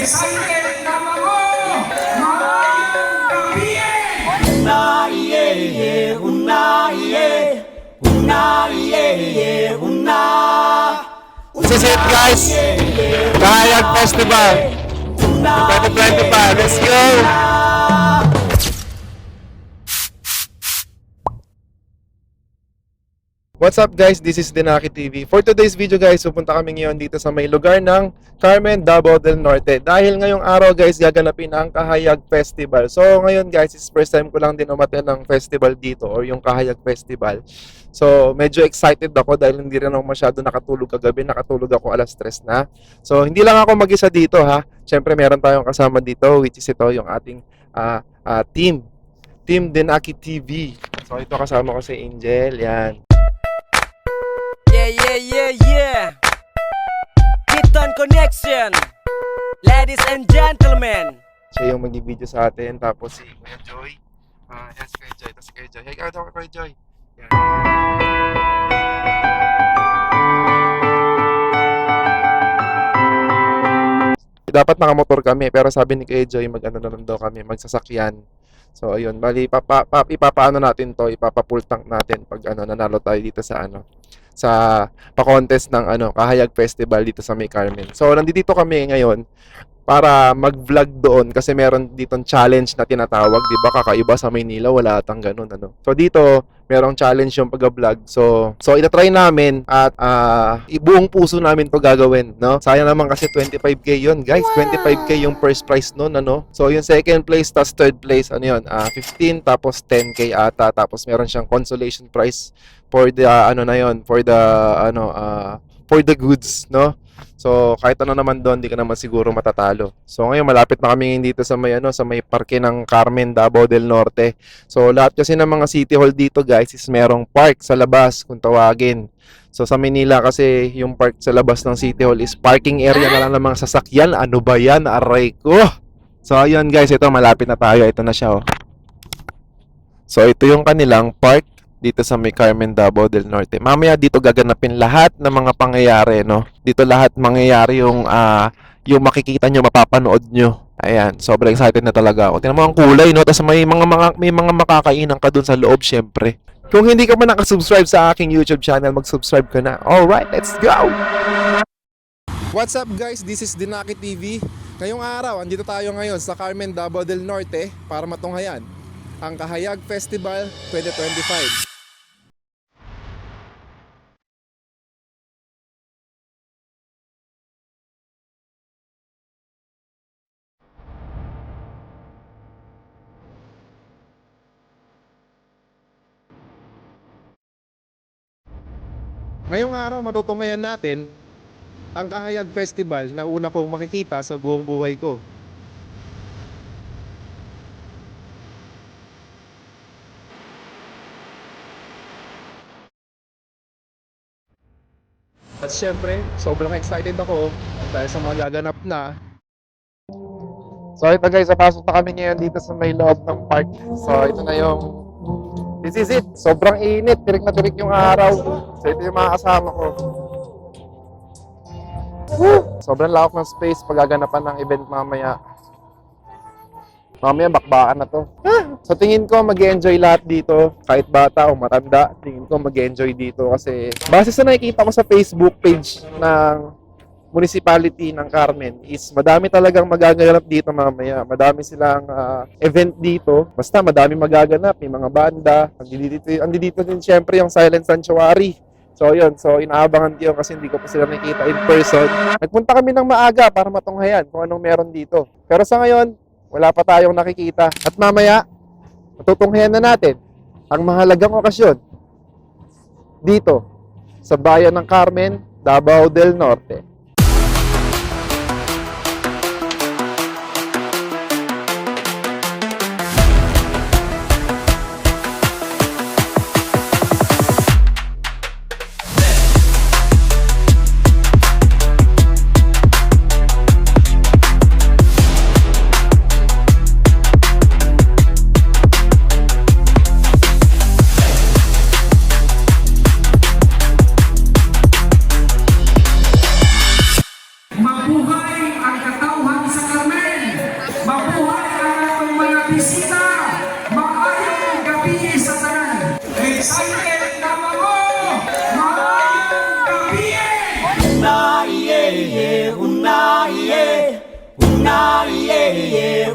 Excited na mo! Maayong gabi! This is it, guys. Kahayag Festival 2025. Let's go! What's up, guys? This is Dinaki TV. For today's video, guys, pupunta kami ngayon dito sa may lugar ng Carmen, Davao del Norte. Dahil ngayong araw, guys, gaganapin ang Kahayag Festival. So ngayon, guys, is first time ko lang din umattend ng festival dito or yung Kahayag Festival. So medyo excited ako dahil hindi rin ako masyado nakatulog kagabi. Nakatulog ako alas 3 na. So hindi lang ako mag-isa dito, ha. Siyempre meron tayong kasama dito, which is ito yung ating Team Dinaki TV. So ito kasama ko si Angel. Yan. Yeah. Kiton Connection. Ladies and gentlemen. Siya yung mag-video sa atin. Tapos si Kuya Joy. Yes, Kuya Joy. Tapos si Kuya Joy. Hey, ikaw daw, Kuya Joy. Yan. Dapat nakamotor kami. Pero sabi ni Kuya Joy, mag-ano na lang daw kami. Magsasakyan. So, ayun. Bali, ipapaano natin to. Ipapa-full tank natin pag nanalo tayo dito sa sa pa-contest ng Kahayag Festival dito sa May Carmen. So, nandito kami ngayon para mag-vlog doon kasi meron ditong challenge na tinatawag, 'di ba? Kakaiba sa Maynila, wala atang ganun So dito, merong challenge yung pag-vlog. So ita-try namin at ibuong puso namin 'to gagawin, no? Sayang naman kasi 25k 'yon, guys. 25k yung first prize noon, So yung second place tas third place 15 tapos 10k ata, tapos meron siyang consolation prize for the for the goods, no? So kahit ano naman doon, di ka naman siguro matatalo. So ngayon malapit na kami dito sa may parke ng Carmen, Davao del Norte. So lahat kasi ng mga city hall dito, guys, is merong park sa labas kung tawagin. So sa Manila kasi yung park sa labas ng city hall is parking area na lang ng mga sasakyan. Ano ba yan? Aray ko. So ayun, guys, ito malapit na tayo. Ito na siya, oh. So ito yung kanilang park dito sa may Carmen, Davao del Norte. Mamaya dito gaganapin lahat ng mga pangyayari, no? Dito lahat mangyayari yung makikita nyo, mapapanood nyo. Ayan, sobrang excited na talaga ako. Tingnan mo ang kulay, no? Tapos may mga makakainan ka dun sa loob, syempre. Kung hindi ka pa nakasubscribe sa aking YouTube channel, mag-subscribe ka na. Alright, let's go! What's up, guys? This is Dinaki TV. Ngayong araw, andito tayo ngayon sa Carmen, Davao del Norte para matunghayan ang Kahayag Festival 2025. Ngayong araw, matutungayan natin ang Kahayag Festival na una kong makikita sa buong buhay ko. At syempre, sobrang excited ako dahil sa mga gaganap na. So ito, guys, pasok na kami ngayon dito sa may loob ng park. So ito na this is it. Sobrang init. Tirik na tirik yung araw. So ito yung mga kasama ko. Woo! Sobrang lawak ng space pag gaganapan ng event mamaya. Mamaya bakbakan na to. Sa tingin ko mag-enjoy lahat dito. Kahit bata o matanda, tingin ko mag-enjoy dito kasi base sa nakikita ko sa Facebook page ng municipality ng Carmen is madami talagang magaganap dito mamaya. Madami silang event dito. Basta madami magaganap. May mga banda. Andi dito din syempre yung Silent Sanctuary. So yun. So inaabangan ko yun kasi hindi ko pa sila nakita in person. Nagpunta kami ng maaga para matunghayan kung anong meron dito. Pero sa ngayon, wala pa tayong nakikita. At mamaya, matutunghayan na natin ang mahalagang okasyon dito sa bayan ng Carmen, Davao del Norte. This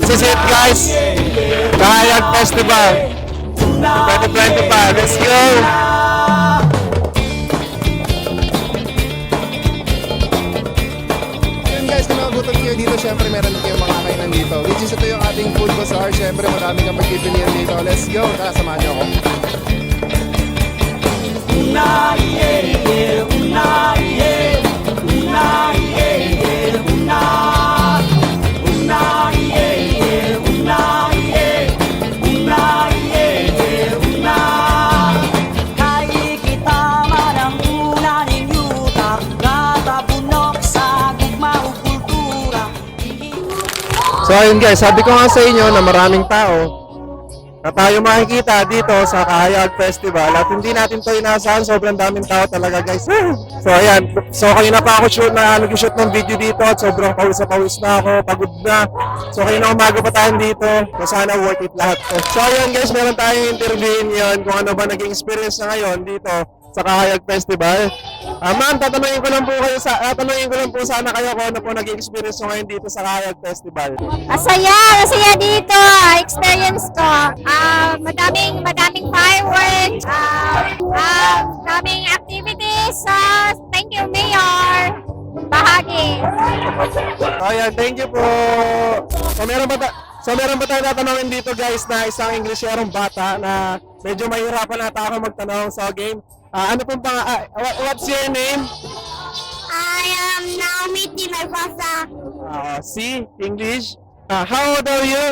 is it, guys. Kahayag Festival 2025. Let's go! Yun guys, kung nakagutom kayo dito, syempre meron din kayong makakainan dito. Which is ito yung ating food bazaar. Syempre marami kang pagpipilian dito. Let's go! Tara, samahan niyo ako. Kay kita man ang una ning yuta, natabunok sa gugma ug kultura. So ayun guys, sabi ko nga sa inyo na maraming tao na tayo makikita dito sa Kahayag Festival at hindi natin to inaasahan, sobrang daming tao talaga guys. So ayan, so kanina pa ako nag-shoot ng video dito at sobrang pawis na ako, pagod na. So kanina umaga pa tayo dito, so sana worth it lahat to. So ayan guys, meron tayong interviewin yon kung ano ba naging experience na ngayon dito sa Kahayag Festival. Ma'am, tatanungin ko lang po sana kayo kung ano po naging experience nyo ngayon dito sa Kahayag Festival. Masaya dito, experience ko. Madaming fireworks, daming activities. Thank you, Mayor. Bahagi. So ayan, thank you po. So meron ba tayo tatanungin dito guys na isang Englishlerong bata na medyo mahirapan nata ako magtanong sa game. Ano pong what's your name? I am Naomi Timarpasa. C, English. How old are you?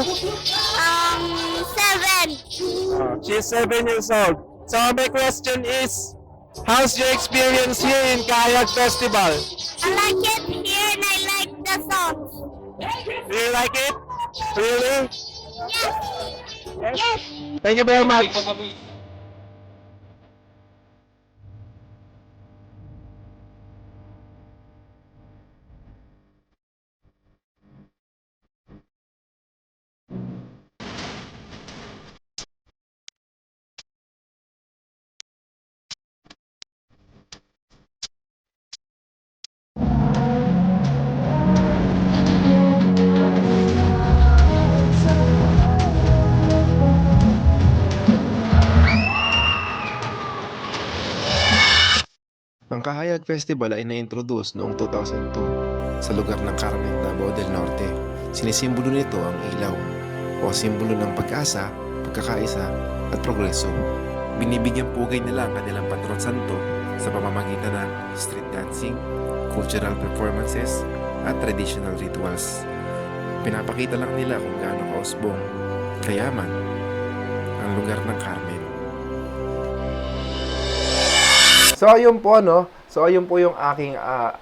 7. She's 7 years old. So my question is, how's your experience here in Kahayag Festival? I like it here and I like the songs. Do you like it? Really? Yes. Yes. Thank you very much. Ang Kahayag Festival ay na-introduce noong 2002 sa lugar ng Carmen, Davao del Norte. Sinisimbolo nito ang ilaw o simbolo ng pag-asa, pagkakaisa at progreso. Binibigyan pugay nila ang kanilang patron santo sa pamamagitan ng street dancing, cultural performances at traditional rituals. Pinapakita lang nila kung gaano kausbong, kayaman ang lugar ng Carmen. So ayun po So ayun po yung aking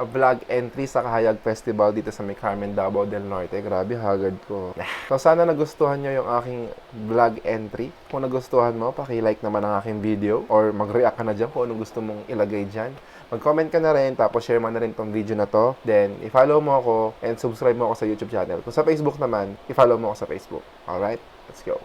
vlog entry sa Kahayag Festival dito sa may Carmen, Davao del Norte. Grabe, hagad ko. So sana nagustuhan nyo yung aking vlog entry. Kung nagustuhan mo, paki-like naman ang aking video or mag-react ka na dyan kung anong gusto mong ilagay dyan. Mag-comment ka na rin, tapos share mo na rin tong video na to. Then, i-follow mo ako and subscribe mo ako sa YouTube channel. Kung sa Facebook naman, i-follow mo ako sa Facebook. Alright? Let's go.